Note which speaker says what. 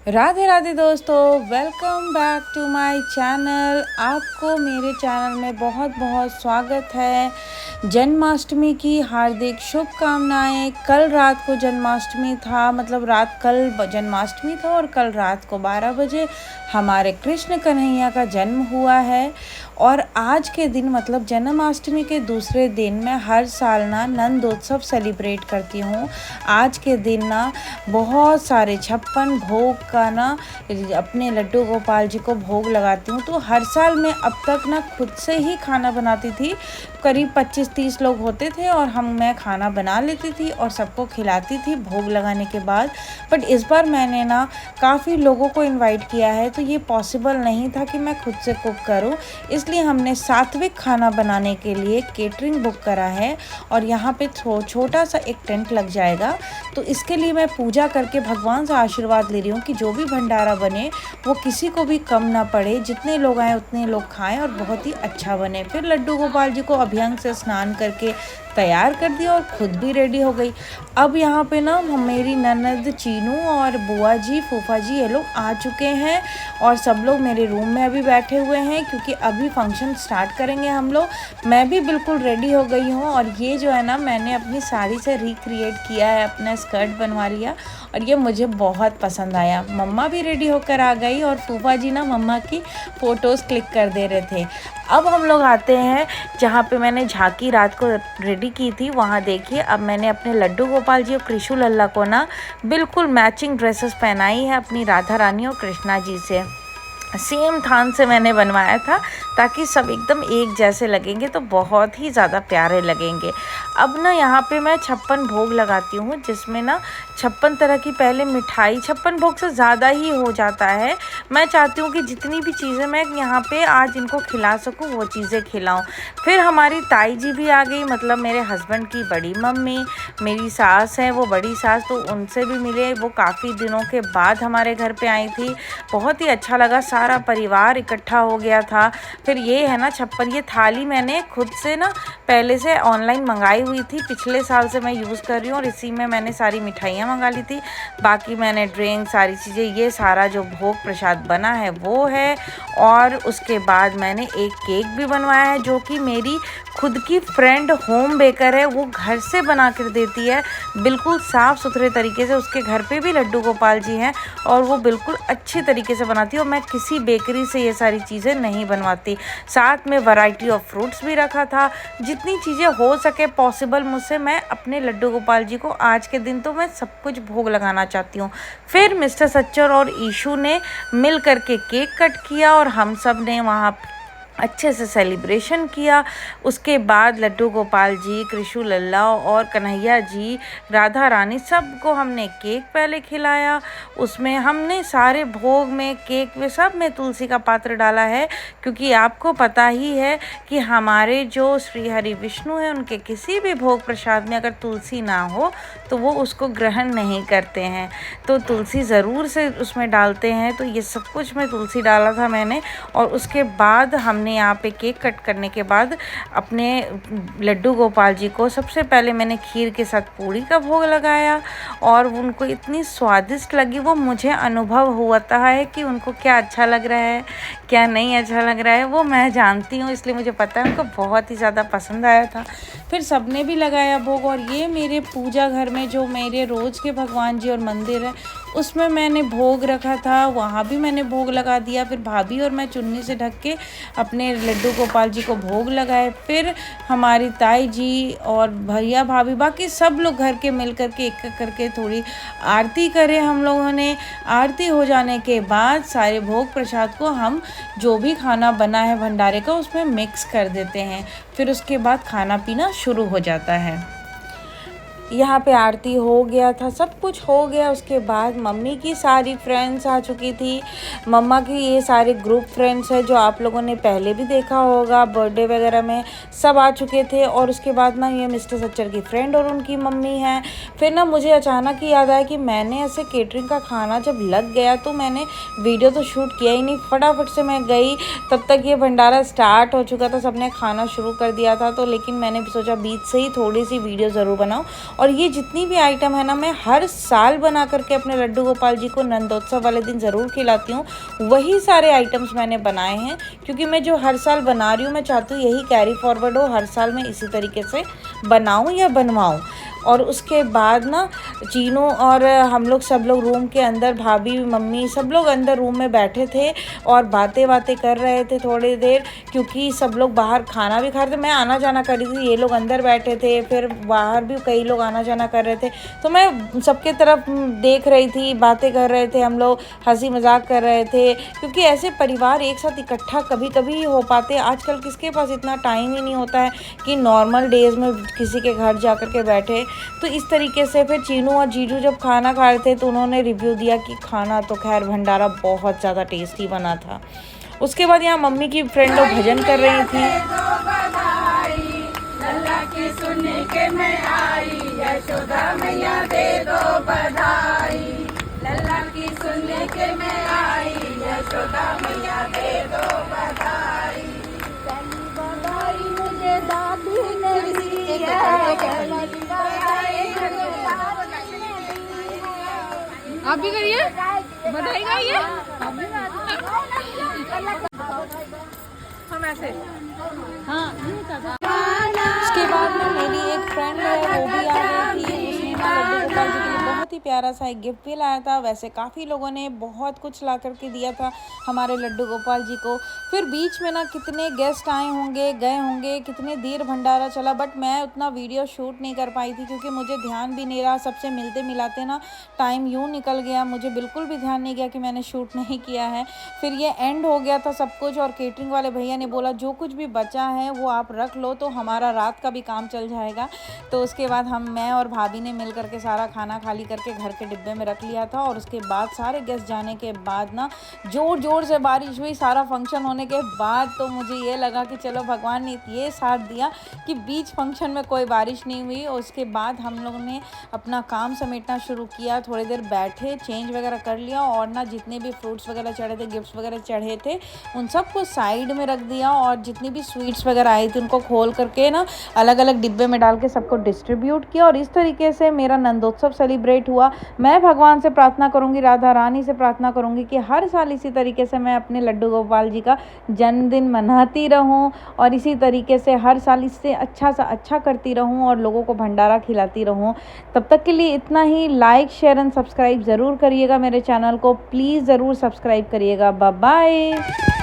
Speaker 1: राधे राधे दोस्तों, welcome back to my channel. आपको मेरे चैनल में बहुत बहुत स्वागत है। जन्माष्टमी की हार्दिक शुभकामनाएं। कल रात को जन्माष्टमी था, मतलब कल जन्माष्टमी था और कल रात को 12 बजे हमारे कृष्ण कन्हैया का जन्म हुआ है। और आज के दिन मतलब जन्माष्टमी के दूसरे दिन मैं हर साल ना नंदोत्सव सेलिब्रेट करती हूँ। आज के दिन ना बहुत सारे 56 भोग का ना अपने लड्डू गोपाल जी को भोग लगाती हूँ। तो हर साल मैं अब तक ना खुद से ही खाना बनाती थी। करीब 25-30 लोग होते थे और मैं खाना बना लेती थी और सबको खिलाती थी भोग लगाने के बाद। बट इस बार मैंने ना काफ़ी लोगों को इनवाइट किया है, तो ये पॉसिबल नहीं था कि मैं खुद से कुक करूं। इसलिए हमने सात्विक खाना बनाने के लिए केटरिंग बुक करा है और यहाँ पे छोटा सा एक टेंट लग जाएगा। तो इसके लिए मैं पूजा करके भगवान से आशीर्वाद ले रही हूँ कि जो भी भंडारा बने वो किसी को भी कम ना पड़े, जितने लोग आए उतने लोग खाएं और बहुत ही अच्छा बने। फिर लड्डू गोपाल जी को अभ्यंग से स्नान करके तैयार कर दिया और खुद भी रेडी हो गई। अब यहाँ पे ना मेरी ननद चीनू और बुआ जी, फूफा जी, ये लोग आ चुके हैं और सब लोग मेरे रूम में अभी बैठे हुए हैं क्योंकि अभी फंक्शन स्टार्ट करेंगे हम लोग। मैं भी बिल्कुल रेडी हो गई हूँ और ये जो है ना मैंने अपनी साड़ी से रिक्रिएट किया है, अपना स्कर्ट बनवा लिया और ये मुझे बहुत पसंद आया। मम्मा भी रेडी होकर आ गई और फूफा जी ना मम्मा की फ़ोटोज़ क्लिक कर दे रहे थे। अब हम लोग आते हैं जहाँ पे मैंने झांकी रात को रेडी की थी, वहाँ देखिए अब मैंने अपने लड्डू गोपाल जी और कृष्ण लल्ला को ना बिल्कुल मैचिंग ड्रेसेस पहनाई है अपनी राधा रानी और कृष्णा जी से। सेम थान से मैंने बनवाया था ताकि सब एकदम एक जैसे लगेंगे, तो बहुत ही ज़्यादा प्यारे लगेंगे। अब ना यहाँ पे मैं 56 भोग लगाती हूँ, जिसमें ना 56 तरह की पहले मिठाई, 56 भोग से ज़्यादा ही हो जाता है। मैं चाहती हूँ कि जितनी भी चीज़ें मैं यहाँ पे आज इनको खिला सकूँ वो चीज़ें खिलाऊँ। फिर हमारी ताई जी भी आ गई, मतलब मेरे हस्बैंड की बड़ी मम्मी, मेरी सास है वो बड़ी सास, तो उनसे भी मिले। वो काफ़ी दिनों के बाद हमारे घर पे आई थी, बहुत ही अच्छा लगा, सारा परिवार इकट्ठा हो गया था। फिर ये है ना 56, ये थाली मैंने खुद से ना पहले से ऑनलाइन मंगाई हुई थी, पिछले साल से मैं यूज़ कर रही हूँ और इसी में मैंने सारी मिठाइयाँ मंगा ली थी। बाकी मैंने ड्रिंक सारी चीज़ें, ये सारा जो भोग प्रसाद बना है वो है। और उसके बाद मैंने एक केक भी बनवाया है जो कि मेरी खुद की फ्रेंड होम बेकर है, वो घर से बना कर देती है बिल्कुल साफ़ सुथरे तरीके से। उसके घर पे भी लड्डू गोपाल जी हैं और वो बिल्कुल अच्छी तरीके से बनाती है और मैं किसी बेकरी से ये सारी चीज़ें नहीं बनवाती। साथ में वैरायटी ऑफ फ्रूट्स भी रखा था। जितनी चीज़ें हो सके पॉसिबल मुझसे, मैं अपने लड्डू गोपाल जी को आज के दिन तो मैं सब कुछ भोग लगाना चाहती हूँ। फिर मिस्टर सच्चर और ईशू ने मिल करके केक कट किया और हम सब ने वहाँ अच्छे से सेलिब्रेशन किया। उसके बाद लड्डू गोपाल जी, कृष्ण लल्ला और कन्हैया जी, राधा रानी, सबको हमने केक पहले खिलाया। उसमें हमने सारे भोग में, केक में, सब में तुलसी का पात्र डाला है क्योंकि आपको पता ही है कि हमारे जो श्री हरि विष्णु हैं उनके किसी भी भोग प्रसाद में अगर तुलसी ना हो तो वो उसको ग्रहण नहीं करते हैं, तो तुलसी ज़रूर से उसमें डालते हैं। तो ये सब कुछ में तुलसी डाला था मैंने। और उसके बाद हमने यहाँ पे केक कट करने के बाद अपने लड्डू गोपाल जी को सबसे पहले मैंने खीर के साथ पूड़ी का भोग लगाया और उनको इतनी स्वादिष्ट लगी। वो मुझे अनुभव होता है कि उनको क्या अच्छा लग रहा है क्या नहीं अच्छा लग रहा है, वो मैं जानती हूँ, इसलिए मुझे पता है उनको बहुत ही ज़्यादा पसंद आया था। फिर सबने भी लगाया भोग। और ये मेरे पूजा घर में जो मेरे रोज़ के भगवान जी और मंदिर है उसमें मैंने भोग रखा था, वहाँ भी मैंने भोग लगा दिया। फिर भाभी और मैं चुन्नी से ढक के अपने लड्डू गोपाल जी को भोग लगाए। फिर हमारी ताई जी और भैया भाभी, बाकी सब लोग घर के मिल करके एक करके थोड़ी आरती करें हम लोगों ने। आरती हो जाने के बाद सारे भोग प्रसाद को हम जो भी खाना बना है भंडारे का उसमें मिक्स कर देते हैं। फिर उसके बाद खाना पीना शुरू हो जाता है। यहाँ पे आरती हो गया था, सब कुछ हो गया। उसके बाद मम्मी की सारी फ्रेंड्स आ चुकी थी। मम्मा की ये सारे ग्रुप फ्रेंड्स है जो आप लोगों ने पहले भी देखा होगा, बर्थडे वगैरह में सब आ चुके थे। और उसके बाद ना ये मिस्टर सच्चर की फ्रेंड और उनकी मम्मी हैं। फिर ना मुझे अचानक ही याद आया कि मैंने ऐसे केटरिंग का खाना जब लग गया तो मैंने वीडियो तो शूट किया ही नहीं। फटाफट से मैं गई, तब तक ये भंडारा स्टार्ट हो चुका था, सबने खाना शुरू कर दिया था। तो लेकिन मैंने सोचा बीच से ही थोड़ी सी वीडियो ज़रूर बनाऊँ और ये जितनी भी आइटम है ना, मैं हर साल बना करके अपने लड्डू गोपाल जी को नंदोत्सव वाले दिन ज़रूर खिलाती हूँ। वही सारे आइटम्स मैंने बनाए हैं, क्योंकि मैं जो हर साल बना रही हूँ मैं चाहती हूँ यही कैरी फॉरवर्ड हो, हर साल मैं इसी तरीके से बनाऊँ या बनवाऊँ। और उसके बाद ना चीनू और हम लोग सब लोग रूम के अंदर, भाभी मम्मी सब लोग अंदर रूम में बैठे थे और बातें कर रहे थे थोड़ी देर, क्योंकि सब लोग बाहर खाना भी खा रहे थे। मैं आना जाना कर रही थी, ये लोग अंदर बैठे थे, फिर बाहर भी कई लोग आना जाना कर रहे थे, तो मैं सबके तरफ देख रही थी, बातें कर रहे थे हम लोग, हंसी मजाक कर रहे थे, क्योंकि ऐसे परिवार एक साथ इकट्ठा कभी कभी ही हो पाते। आजकल किसके पास इतना टाइम ही नहीं होता है कि नॉर्मल डेज़ में किसी के घर जा कर के बैठे। तो इस तरीके से फिर चीनू और जीजू जब खाना खा रहे थे तो उन्होंने रिव्यू दिया कि खाना तो खैर भंडारा बहुत ज़्यादा टेस्टी बना था। उसके बाद यहाँ मम्मी की फ्रेंड लोग भजन कर रही थी। लल्ला की सुन के मैं आई, यशोदा मैया दे दो बधाई। लल्ला की सुन के मैं आई, यशोदा मैया दे दो बधाई। पहली बधाई मुझे दादी ने दी है।
Speaker 2: आप भी करिए, बधाई गाइए। हम ऐसे, हाँ।
Speaker 1: उसके बाद में मेरी एक फ्रेंड है वो भी आ गई थी, उसने ना लड्डू गोपाल जी के लिए बहुत ही प्यारा सा एक गिफ्ट भी लाया था। वैसे काफ़ी लोगों ने बहुत कुछ ला करके दिया था हमारे लड्डू गोपाल जी को। फिर बीच में ना कितने गेस्ट आए होंगे, गए होंगे, कितने देर भंडारा चला, बट मैं उतना वीडियो शूट नहीं कर पाई थी क्योंकि मुझे ध्यान भी नहीं रहा। सबसे मिलते मिलाते ना टाइम यूँ निकल गया, मुझे बिल्कुल भी ध्यान नहीं गया कि मैंने शूट नहीं किया है। फिर ये एंड हो गया था सब कुछ, और केटरिंग वाले भैया ने बोला जो कुछ भी बचा है वो आप रख लो, तो हमारा रात का भी काम चल जाएगा। तो उसके बाद मैं और भाभी ने मिल करके सारा खाना खाली करके घर के डिब्बे में रख लिया था। और उसके बाद सारे गेस्ट जाने के बाद ना ज़ोर ज़ोर से बारिश हुई। सारा फंक्शन होने के बाद तो मुझे ये लगा कि चलो भगवान ने ये साथ दिया कि बीच फंक्शन में कोई बारिश नहीं हुई। और उसके बाद हम लोगों ने अपना काम समेटना शुरू किया, थोड़ी देर बैठे, चेंज वगैरह कर लिया, और ना जितने भी फ्रूट्स वगैरह चढ़े थे, गिफ्ट्स वगैरह चढ़े थे, उन सबको साइड में रख दिया। और जितनी भी स्वीट्स वगैरह आई थी उनको खोल करके ना अलग अलग डिब्बे में डाल के सबको डिस्ट्रीब्यूट किया। और इस तरीके से मेरा नंदोत्सव सेलिब्रेट हुआ। मैं भगवान से प्रार्थना करूंगी, राधा रानी से प्रार्थना करूंगी कि हर साल इसी तरीके से मैं अपने लड्डू गोपाल जी का जन्मदिन मनाती रहूं, और इसी तरीके से हर साल इससे अच्छा सा अच्छा करती रहूं और लोगों को भंडारा खिलाती रहूं। तब तक के लिए इतना ही। लाइक, शेयर एंड सब्सक्राइब ज़रूर करिएगा मेरे चैनल को, प्लीज़ ज़रूर सब्सक्राइब करिएगा। Bye bye.